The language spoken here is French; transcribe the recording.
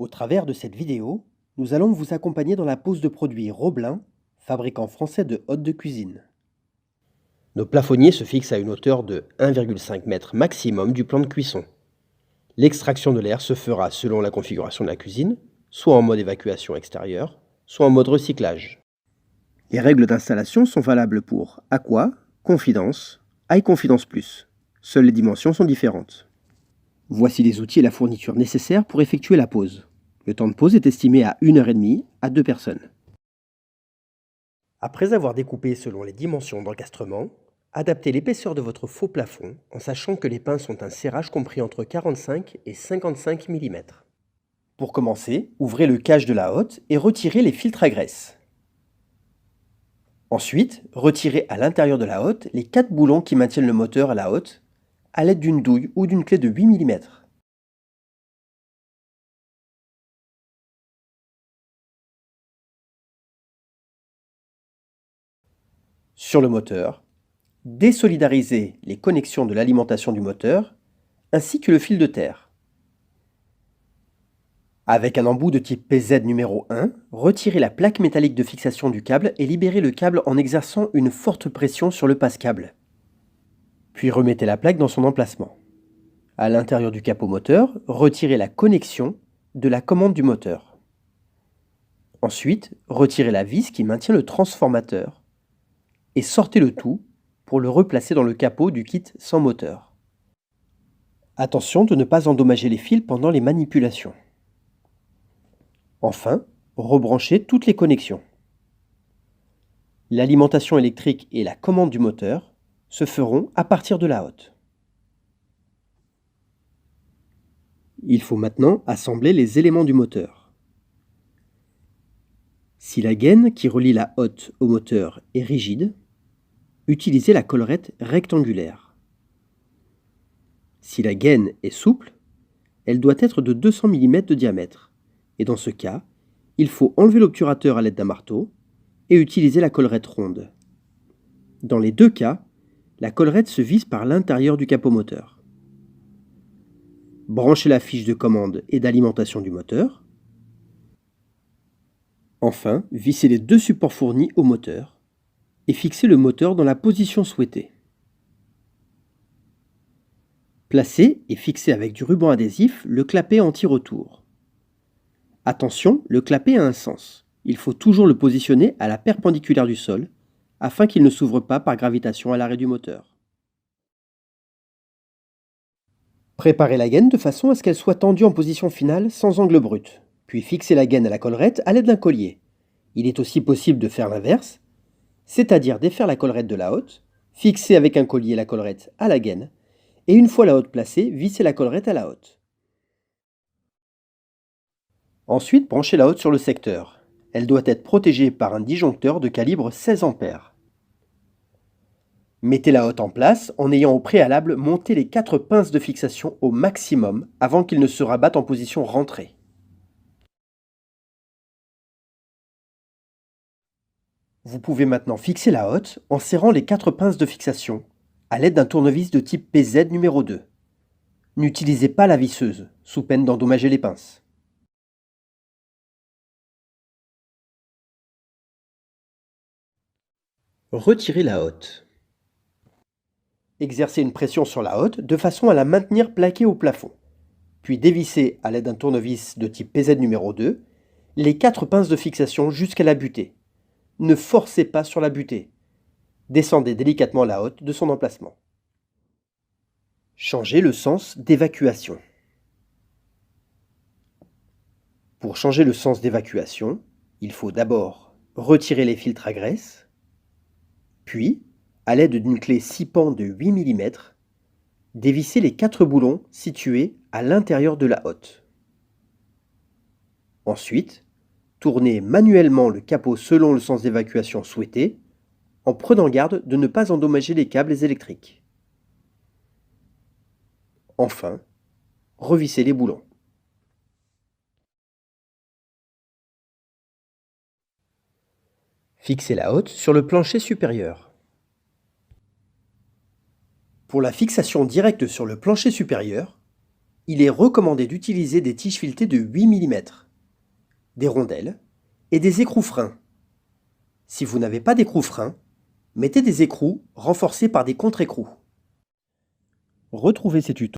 Au travers de cette vidéo, nous allons vous accompagner dans la pose de produits Roblin, fabricant français de hottes de cuisine. Nos plafonniers se fixent à une hauteur de 1,5 m maximum du plan de cuisson. L'extraction de l'air se fera selon la configuration de la cuisine, soit en mode évacuation extérieure, soit en mode recyclage. Les règles d'installation sont valables pour Aqua, Confidence, High Confidence Plus. Seules les dimensions sont différentes. Voici les outils et la fourniture nécessaires pour effectuer la pose. Le temps de pause est estimé à 1h30 à 2 personnes. Après avoir découpé selon les dimensions d'encastrement, adaptez l'épaisseur de votre faux plafond en sachant que les pinces ont un serrage compris entre 45 et 55 mm. Pour commencer, ouvrez le cache de la hotte et retirez les filtres à graisse. Ensuite, retirez à l'intérieur de la hotte les 4 boulons qui maintiennent le moteur à la hotte à l'aide d'une douille ou d'une clé de 8 mm. Sur le moteur, désolidarisez les connexions de l'alimentation du moteur ainsi que le fil de terre. Avec un embout de type PZ numéro 1, retirez la plaque métallique de fixation du câble et libérez le câble en exerçant une forte pression sur le passe-câble. Puis remettez la plaque dans son emplacement. À l'intérieur du capot moteur, retirez la connexion de la commande du moteur. Ensuite, retirez la vis qui maintient le transformateur et sortez le tout pour le replacer dans le capot du kit sans moteur. Attention de ne pas endommager les fils pendant les manipulations. Enfin, rebranchez toutes les connexions. L'alimentation électrique et la commande du moteur se feront à partir de la hotte. Il faut maintenant assembler les éléments du moteur. Si la gaine qui relie la hotte au moteur est rigide, utilisez la collerette rectangulaire. Si la gaine est souple, elle doit être de 200 mm de diamètre, et dans ce cas, il faut enlever l'obturateur à l'aide d'un marteau et utiliser la collerette ronde. Dans les deux cas, la collerette se visse par l'intérieur du capot moteur. Branchez la fiche de commande et d'alimentation du moteur. Enfin, vissez les deux supports fournis au moteur et fixez le moteur dans la position souhaitée. Placez et fixez avec du ruban adhésif le clapet anti-retour. Attention, le clapet a un sens. Il faut toujours le positionner à la perpendiculaire du sol afin qu'il ne s'ouvre pas par gravitation à l'arrêt du moteur. Préparez la gaine de façon à ce qu'elle soit tendue en position finale sans angle brut, puis fixez la gaine à la collerette à l'aide d'un collier. Il est aussi possible de faire l'inverse, c'est-à-dire défaire la collerette de la hotte, fixer avec un collier la collerette à la gaine, et une fois la hotte placée, visser la collerette à la hotte. Ensuite, branchez la hotte sur le secteur. Elle doit être protégée par un disjoncteur de calibre 16 A. Mettez la hotte en place en ayant au préalable monté les 4 pinces de fixation au maximum avant qu'ils ne se rabattent en position rentrée. Vous pouvez maintenant fixer la hotte en serrant les 4 pinces de fixation à l'aide d'un tournevis de type PZ numéro 2. N'utilisez pas la visseuse, sous peine d'endommager les pinces. Retirez la hotte. Exercez une pression sur la hotte de façon à la maintenir plaquée au plafond. Puis dévissez à l'aide d'un tournevis de type PZ numéro 2 les 4 pinces de fixation jusqu'à la butée. Ne forcez pas sur la butée. Descendez délicatement la hotte de son emplacement. Changez le sens d'évacuation. Pour changer le sens d'évacuation, il faut d'abord retirer les filtres à graisse, puis, à l'aide d'une clé 6 pans de 8 mm, dévisser les 4 boulons situés à l'intérieur de la hotte. Ensuite, tournez manuellement le capot selon le sens d'évacuation souhaité, en prenant garde de ne pas endommager les câbles électriques. Enfin, revissez les boulons. Fixez la hotte sur le plancher supérieur. Pour la fixation directe sur le plancher supérieur, il est recommandé d'utiliser des tiges filetées de 8 mm, des rondelles et des écrous freins. Si vous n'avez pas d'écrous freins, mettez des écrous renforcés par des contre-écrous. Retrouvez ces tutos